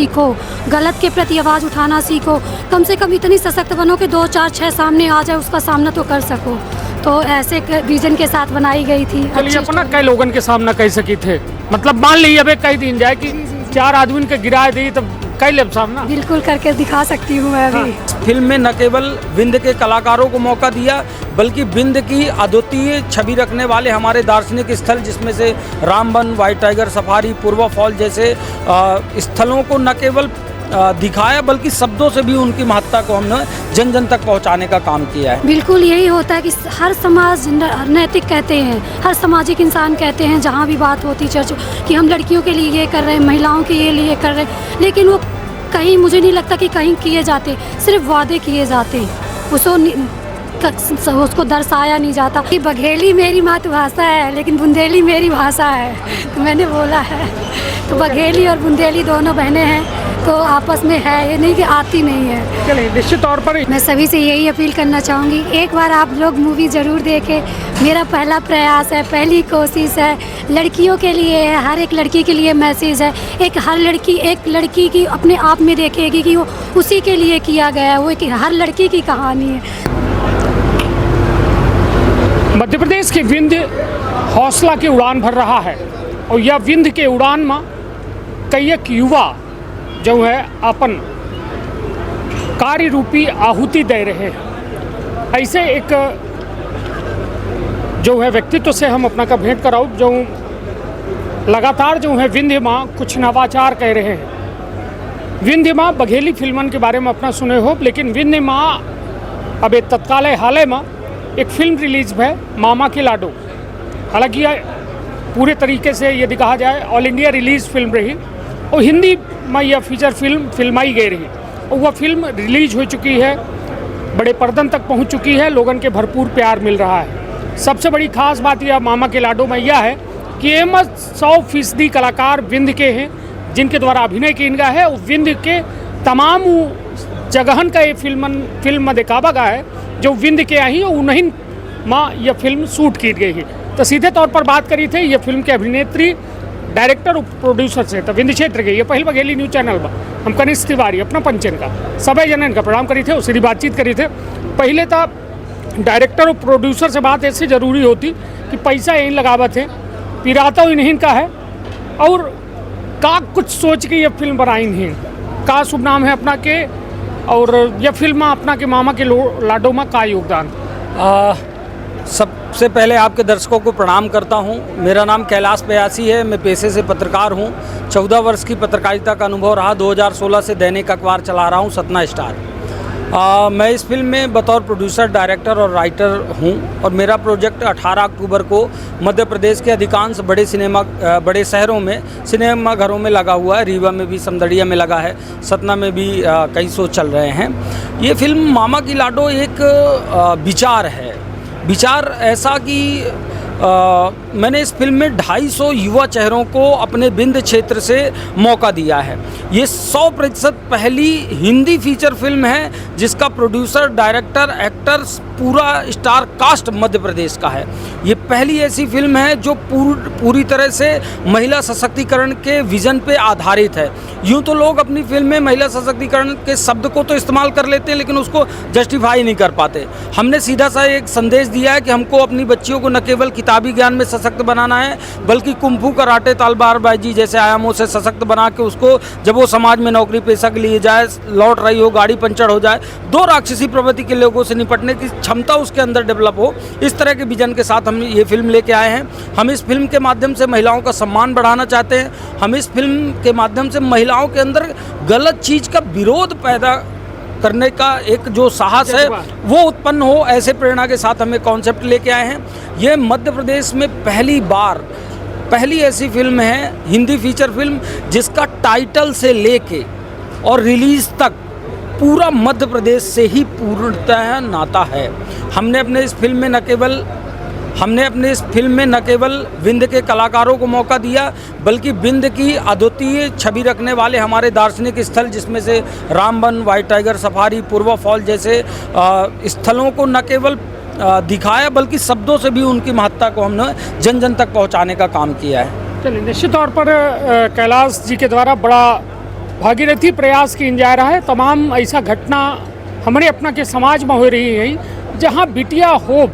सीखो, गलत के प्रति आवाज़ उठाना सीखो, कम से कम इतनी सशक्त बनो कि 2 4 6 सामने आ जाए, उसका सामना तो कर सको। तो ऐसे विजन के साथ बनाई गई थी। चलिए अपना कई लोगन के सामना कर सकी थे, मतलब मान लीजिए अब कई दिन जाए कि 4 आदमी के गिरा दी तो कई लेब सामना। बिल्कुल करके दिखा सकती हूँ मैं अभी। फिल्म में न केवल विंध्य के कलाकारों को मौका दिया, बल्कि विंध्य की अद्वितीय छवि रखने वाले हमारे दार्शनिक स्थल, जिसमें से रामबन, व्हाइट टाइगर सफारी, पूर्वा फॉल जैसे स्थलों को न केवल दिखाया, बल्कि शब्दों से भी उनकी महत्ता को हमने जन जन तक पहुंचाने का काम किया है। बिल्कुल यही होता है कि हर समाज नैतिक कहते हैं, हर सामाजिक इंसान कहते हैं, जहाँ भी बात होती चर्चा कि हम लड़कियों के लिए ये कर रहे हैं, महिलाओं के लिए कर रहे हैं, लेकिन वो कहीं मुझे नहीं लगता कि कहीं किए जाते, सिर्फ वादे किए जाते, उसको दर्शाया नहीं जाता। कि बघेली मेरी मातृभाषा है, लेकिन बुंदेली मेरी भाषा है, तो मैंने बोला है। तो बघेली और बुंदेली दोनों बहनें हैं, तो आपस में है, ये नहीं कि आती नहीं है। चलिए निश्चित तौर पर मैं सभी से यही अपील करना चाहूँगी, एक बार आप लोग मूवी ज़रूर देखें। मेरा पहला प्रयास है, पहली कोशिश है, लड़कियों के लिए है, हर एक लड़की के लिए मैसेज है। एक लड़की की अपने आप में देखेगी कि वो उसी के लिए किया गया है, वो एक हर लड़की की कहानी है। मध्य प्रदेश की विंध्य हौसला की उड़ान भर रहा है, और यह विंध्य के उड़ान में कई एक युवा जो है अपन कार्य रूपी आहुति दे रहे हैं। ऐसे एक जो है व्यक्तित्व से हम अपना का भेंट कराओ, जो लगातार जो है विंध्य माँ कुछ नवाचार कह रहे हैं। विंध्य माँ बघेली फिल्मन के बारे में अपना सुने हो, लेकिन विंध्य माँ अब एक तत्काल हाल में एक फिल्म रिलीज है, मामा की लाडो। हालांकि पूरे तरीके से यदि कहा जाए ऑल इंडिया रिलीज फिल्म रही, और हिंदी में यह फीचर फिल्म फिल्माई गई रही, और वह फिल्म रिलीज हो चुकी है, बड़े पर्दन तक पहुंच चुकी है, लोगन के भरपूर प्यार मिल रहा है। सबसे बड़ी खास बात यह मामा के लाडो में यह है कि ये 100% कलाकार विंध्य के हैं, जिनके द्वारा अभिनय किया गया है, और विंध्य के तमाम जगहन का ये फिल्म में दिखावा गया है जो विंध्य के आई, और उन्हीं माँ यह फिल्म शूट की गई है। तो सीधे तौर पर बात करी थे यह फिल्म के अभिनेत्री, डायरेक्टर और प्रोड्यूसर से, तो विंध्य क्षेत्र के ये पहली बघेली न्यूज चैनल में हम कनिष्ठ तिवारी अपना पंचन का सभी जनन का प्रणाम करी थे, उससे बातचीत करी थे। पहले तो डायरेक्टर और प्रोड्यूसर से बात ऐसी जरूरी होती कि पैसा यहीं लगावत है, पिराता इन्हीं का है, और का कुछ सोच के ये फिल्म बनाई नहीं, का शुभ नाम है अपना के, और यह फिल्म अपना के मामा के लाडो में का योगदान। सबसे पहले आपके दर्शकों को प्रणाम करता हूं। मेरा नाम कैलाश प्यासी है, मैं पेशे से पत्रकार हूं। 14 वर्ष की पत्रकारिता का अनुभव रहा। 2016 से दैनिक अखबार चला रहा हूं, सतना स्टार। मैं इस फिल्म में बतौर प्रोड्यूसर, डायरेक्टर और राइटर हूं, और मेरा प्रोजेक्ट 18 अक्टूबर को मध्य प्रदेश के अधिकांश बड़े शहरों में सिनेमाघरों में लगा हुआ है। रीवा में भी, समदड़िया में लगा है, सतना में भी कई शो चल रहे हैं। ये फिल्म मामा की लाडो एक विचार है, विचार ऐसा कि मैंने इस फिल्म में 250 युवा चेहरों को अपने विंध्य क्षेत्र से मौका दिया है। ये 100% पहली हिंदी फीचर फिल्म है जिसका प्रोड्यूसर, डायरेक्टर, एक्टर्स, पूरा स्टार कास्ट मध्य प्रदेश का है। ये पहली ऐसी फिल्म है जो पूरी तरह से महिला सशक्तिकरण के विजन पे आधारित है। यूँ तो लोग अपनी फिल्म में महिला सशक्तिकरण के शब्द को तो इस्तेमाल कर लेते हैं, लेकिन उसको जस्टिफाई नहीं कर पाते। हमने सीधा सा एक संदेश दिया है कि हमको अपनी बच्चियों को न केवल किताबी ज्ञान में सशक्त बनाना है, बल्कि कुंफू, कराटे, तलवारबाजी जैसे आयामों से सशक्त बना के उसको जब वो समाज में नौकरी पेशा के लिए जाए, लौट रही हो, गाड़ी पंचर हो जाए, 2 राक्षसी प्रवृत्ति के लोगों से निपटने की क्षमता उसके अंदर डेवलप हो, इस तरह के विजन के साथ हम ये फिल्म लेके आए हैं। हम इस फिल्म के माध्यम से महिलाओं का सम्मान बढ़ाना चाहते हैं। हम इस फिल्म के माध्यम से महिलाओं के अंदर गलत चीज़ का विरोध पैदा करने का एक जो साहस है वो उत्पन्न हो, ऐसे प्रेरणा के साथ हमें कॉन्सेप्ट लेके आए हैं। ये मध्य प्रदेश में पहली ऐसी फिल्म है, हिंदी फीचर फिल्म, जिसका टाइटल से लेके और रिलीज़ तक पूरा मध्य प्रदेश से ही पूर्णतः नाता है। हमने अपने इस फिल्म में न केवल विंध्य के कलाकारों को मौका दिया, बल्कि विंध्य की अद्वितीय छवि रखने वाले हमारे दार्शनिक स्थल, जिसमें से रामबन, व्हाइट टाइगर सफारी, पूर्वा फॉल जैसे स्थलों को न केवल दिखाया, बल्कि शब्दों से भी उनकी महत्ता को हमने जन जन तक पहुंचाने का काम किया है। चलिए, निश्चित तौर पर कैलाश जी के द्वारा बड़ा भागीरथी प्रयास की जा रहा है। तमाम ऐसा घटना हमारे अपना के समाज में हो रही है जहाँ बिटिया हो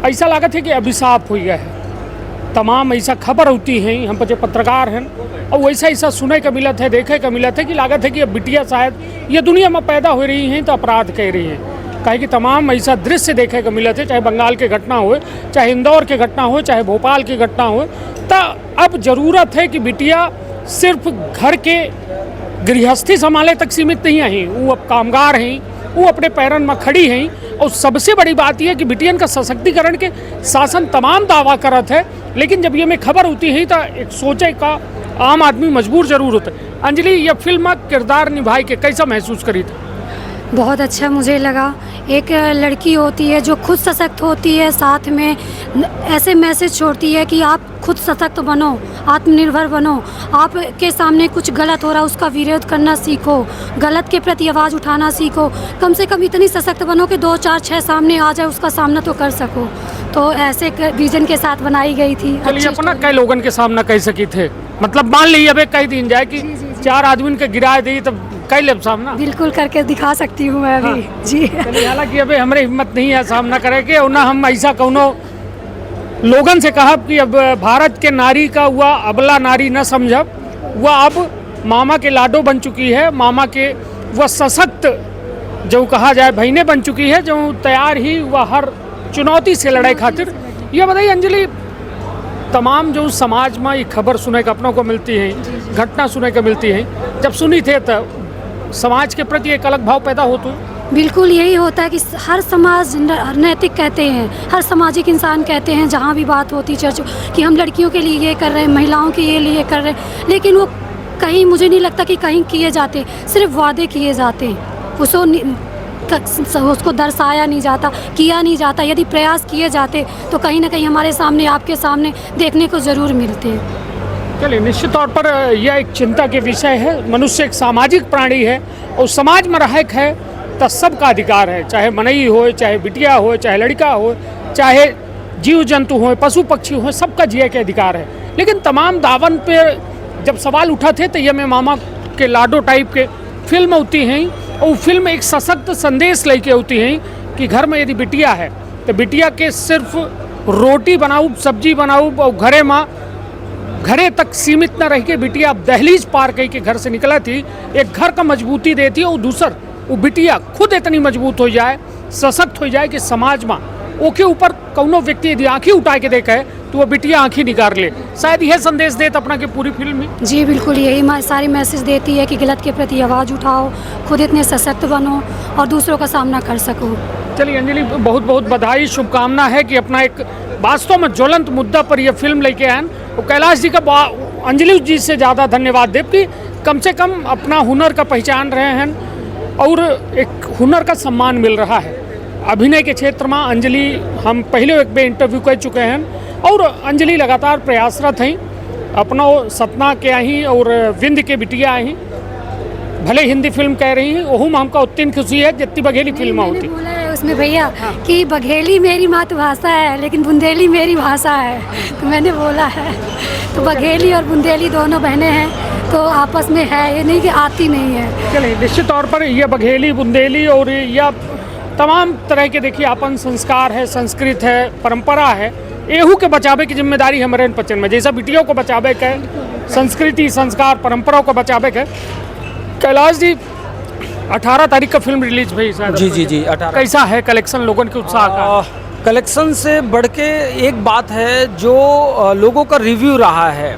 ऐसा लागत है कि अभिशाप हो गया है। तमाम ऐसा खबर होती है, हम बच्चे पत्रकार हैं और वैसा ऐसा सुने का मिलत है, देखे का मिलत है कि लागत है कि अब बिटिया शायद ये दुनिया में पैदा हो रही हैं तो अपराध कह रही हैं। काहे कि तमाम ऐसा दृश्य देखे का मिलत है, चाहे बंगाल के घटना हो, चाहे इंदौर के घटना हो, चाहे भोपाल की घटना हो। तो अब ज़रूरत है कि बिटिया सिर्फ घर के गृहस्थी संभाले तक सीमित नहीं हैं, वो अब कामगार हैं, वो अपने पैरों में खड़ी हैं। और सबसे बड़ी बात यह कि बिटियन का सशक्तिकरण के शासन तमाम दावा करत है, लेकिन जब ये में खबर होती है तो एक सोचे का आम आदमी मजबूर जरूर होता है। अंजलि, ये फिल्म में किरदार निभाई के कैसा महसूस करी थी? बहुत अच्छा मुझे लगा। एक लड़की होती है जो खुद सशक्त होती है, साथ में ऐसे मैसेज छोड़ती है कि आप खुद सशक्त बनो, आत्मनिर्भर बनो, आपके सामने कुछ गलत हो रहा है उसका विरोध करना सीखो, गलत के प्रति आवाज़ उठाना सीखो, कम से कम इतनी सशक्त बनो कि 2 4 6 सामने आ जाए उसका सामना तो कर सको। तो ऐसे विजन के साथ बनाई गई थी। चलिए अपना कई लोगन के सामना कह सकी थे, मतलब मान लीजिए अब कई दिन जाए कि 4 आदमी के गिराए दी तब कई लेब सामना बिल्कुल करके दिखा सकती हूँ मैं अभी। हाँ। जी हालांकि अभी हमारे हिम्मत नहीं है सामना करे के, और ना हम ऐसा कौनो लोगन से कहा कि अब भारत के नारी का हुआ अबला नारी न समझब, वह अब मामा के लाडो बन चुकी है, मामा के वह सशक्त जो कहा जाए बहनें बन चुकी है, जो तैयार ही वह हर चुनौती से लड़ाई खातिर। ये बताइए अंजलि, तमाम जो समाज में ये खबर सुने का अपनों को मिलती है, घटना सुने को मिलती है, जब सुनी थे तो समाज के प्रति एक अलग भाव पैदा हो। तो बिल्कुल यही होता है कि हर समाज नैतिक कहते हैं, हर सामाजिक इंसान कहते हैं, जहाँ भी बात होती चर्चा कि हम लड़कियों के लिए ये कर रहे हैं, महिलाओं के लिए कर रहे हैं, लेकिन वो कहीं मुझे नहीं लगता कि कहीं किए जाते, सिर्फ वादे किए जाते हैं, उसको दर्शाया नहीं जाता, किया नहीं जाता। यदि प्रयास किए जाते तो कहीं ना कहीं हमारे सामने, आपके सामने देखने को ज़रूर मिलते हैं। चलिए, निश्चित तौर पर यह एक चिंता के विषय है। मनुष्य एक सामाजिक प्राणी है और समाज में रहक है तो सबका अधिकार है, चाहे मनई हो, चाहे बिटिया हो, चाहे लड़का हो, चाहे जीव जंतु हो, पशु पक्षी हो, सबका जिए के अधिकार है। लेकिन तमाम दावन पे जब सवाल उठा थे तो ये में मामा के लाडो टाइप के फिल्म होती हैं, और फिल्म एक सशक्त संदेश लेके होती हैं कि घर में यदि बिटिया है तो बिटिया के सिर्फ रोटी बनाऊ, सब्जी बनाऊ और घरे तक सीमित न रह के बिटिया अब दहलीज पार कही के घर से निकला थी, एक घर का मजबूती देती है, और दूसर वो बिटिया खुद इतनी मजबूत हो जाए, सशक्त हो जाए कि समाज में ओके ऊपर कौनो व्यक्ति यदि आँखें उठा के देखा है तो वो बिटिया आँखें निकाल ले। शायद यह संदेश देता अपना के पूरी फिल्म में। जी बिल्कुल, यही सारी मैसेज देती है कि गलत के प्रति आवाज़ उठाओ, खुद इतने सशक्त बनो और दूसरों का सामना कर सको। चलिए अंजलि, बहुत बहुत बधाई, शुभकामना है कि अपना एक वास्तव में ज्वलंत मुद्दा पर यह फिल्म लेके आए। और कैलाश जी का अंजलि जी से ज़्यादा धन्यवाद देव कि कम से कम अपना हुनर का पहचान रहे हैं और एक हुनर का सम्मान मिल रहा है। अभिनय के क्षेत्र में अंजलि हम पहले एक बार इंटरव्यू कर चुके हैं और अंजलि लगातार प्रयासरत हैं। अपना सतना के आई और विंध्य के बिटिया आई, भले हिंदी फिल्म कह रही हैं, वहू में हमका उतनी खुशी है जितनी बघेली फिल्म होती। बोला है उसमें भैया कि बघेली मेरी मातृभाषा है लेकिन बुंदेली मेरी भाषा है, तो मैंने बोला है। तो बघेली और बुंदेली दोनों बहनें हैं, तो आपस में है, ये नहीं कि आती नहीं है। चलिए, निश्चित तौर पर यह बघेली, बुंदेली और यह तमाम तरह के देखिए अपन संस्कार है, संस्कृत है, परंपरा है, एहू के बचावे की जिम्मेदारी हमारे बच्चन में, जैसा बिटियों को बचावे के, संस्कृति संस्कार परंपराओं को बचावे के। कैलाश जी, 18 तारीख का फिल्म रिलीज हुई शायद। जी 18। कैसा है कलेक्शन, लोगों के उत्साह का? कलेक्शन से बढ़ के एक बात है जो लोगों का रिव्यू रहा है।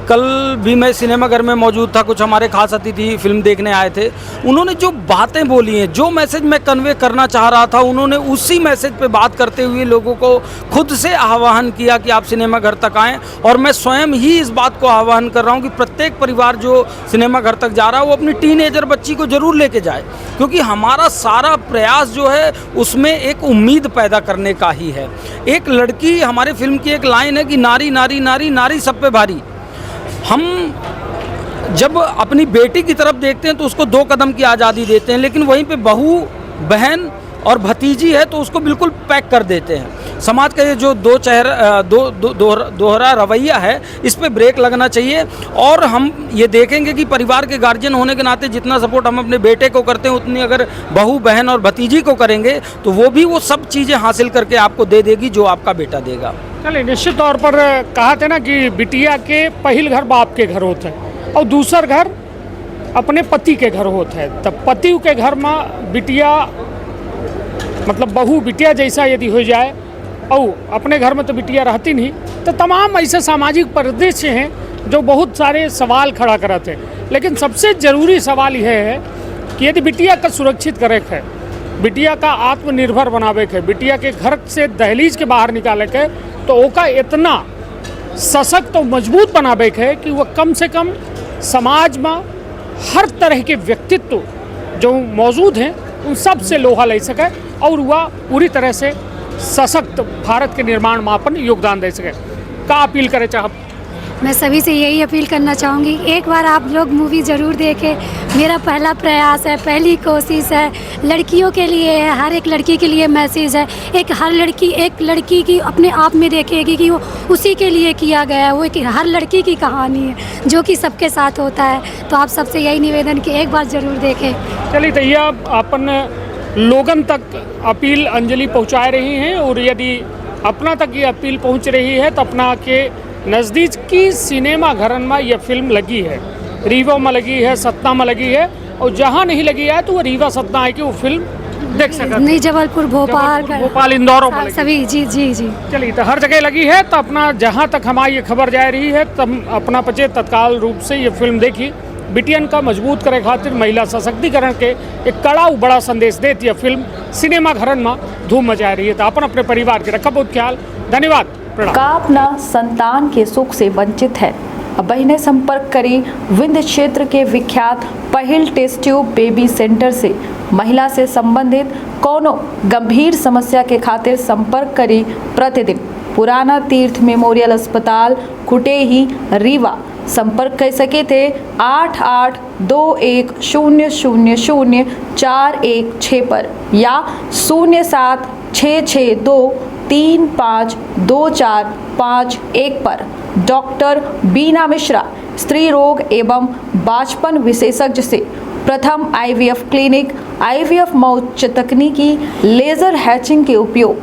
कल भी मैं सिनेमाघर में मौजूद था, कुछ हमारे खास अतिथि फिल्म देखने आए थे, उन्होंने जो बातें बोली हैं, जो मैसेज मैं कन्वे करना चाह रहा था, उन्होंने उसी मैसेज पे बात करते हुए लोगों को खुद से आह्वान किया कि आप सिनेमाघर तक आएँ। और मैं स्वयं ही इस बात को आह्वान कर रहा हूँ कि प्रत्येक परिवार जो सिनेमाघर तक जा रहा है वो अपनी टीनेजर बच्ची को ज़रूर लेके जाए, क्योंकि हमारा सारा प्रयास जो है उसमें एक उम्मीद पैदा करने का ही है। एक लड़की, हमारे फिल्म की एक लाइन है कि नारी नारी नारी नारी सब पे भारी। हम जब अपनी बेटी की तरफ देखते हैं तो उसको 2 कदम की आज़ादी देते हैं, लेकिन वहीं पे बहू, बहन और भतीजी है तो उसको बिल्कुल पैक कर देते हैं। समाज का ये जो दोहरा रवैया है, इस पे ब्रेक लगना चाहिए। और हम ये देखेंगे कि परिवार के गार्जियन होने के नाते जितना सपोर्ट हम अपने बेटे को करते हैं, उतनी अगर बहू, बहन और भतीजी को करेंगे तो वो भी वो सब चीज़ें हासिल करके आपको दे देगी जो आपका बेटा देगा। चलिए, निश्चित तौर पर कहा था ना कि बिटिया के पहिल घर बाप के घर होते हैं और दूसर घर अपने पति के घर होता है। तब पति के घर में बिटिया मतलब बहू बिटिया जैसा यदि हो जाए और अपने घर में तो बिटिया रहती नहीं, तो तमाम ऐसे सामाजिक परिदृश्य हैं जो बहुत सारे सवाल खड़ा करते हैं। लेकिन सबसे ज़रूरी सवाल यह है कि यदि बिटिया का सुरक्षित करे है, बिटिया का आत्मनिर्भर बनावे के, बिटिया के घर से दहलीज के बाहर निकाले के, तो ओका इतना सशक्त और मजबूत बनावे के कि वह कम से कम समाज में हर तरह के व्यक्तित्व जो मौजूद हैं उन सब से लोहा ले सके और वह पूरी तरह से सशक्त भारत के निर्माण में अपन योगदान दे सके। का अपील करे चाहब? मैं सभी से यही अपील करना चाहूँगी, एक बार आप लोग मूवी ज़रूर देखें। मेरा पहला प्रयास है, पहली कोशिश है, लड़कियों के लिए है, हर एक लड़की के लिए मैसेज है। हर लड़की एक लड़की की अपने आप में देखेगी कि वो उसी के लिए किया गया है, वो एक हर लड़की की कहानी है जो कि सबके साथ होता है। तो आप सबसे यही निवेदन कि एक बार ज़रूर देखें। चलिए तैया अपन लोगन तक अपील अंजलि पहुँचा रही हैं और यदि अपना तक ये अपील पहुँच रही है तो अपना के नज़दीक की सिनेमा घरन में यह फिल्म लगी है। रीवा में लगी है, सतना में लगी है, और जहाँ नहीं लगी है तो वो रीवा सतना है कि वो फिल्म देख सकते नहीं, जबलपुर, भोपाल, इंदौर में सभी। जी जी जी। चलिए, तो हर जगह लगी है। तो अपना जहाँ तक हमारी ये खबर जा रही है तब अपना बच्चे तत्काल रूप से ये फिल्म देखी। बिटियन का मजबूत करे खातिर, महिला सशक्तिकरण के एक कड़ा बड़ा संदेश देती है फिल्म। सिनेमा घरन में धूम मचा रही है। तो अपन अपने परिवार के रखा बहुत ख्याल। धन्यवाद। का अपना संतान के सुख से वंचित है? अब बहिने संपर्क करें विंध्य क्षेत्र के विख्यात पहिल टेस्ट ट्यूब बेबी सेंटर से। महिला से संबंधित कोनो गंभीर समस्या के खातिर संपर्क करें प्रतिदिन पुराना तीर्थ मेमोरियल अस्पताल कुटेही रीवा। संपर्क कर सके थे 8821000416 पर या 0766235245 पर। डॉक्टर बीना मिश्रा, स्त्री रोग एवं बांझपन विशेषज्ञ से प्रथम IVF क्लिनिक, IVF मौच तकनीकी, लेजर हैचिंग के उपयोग,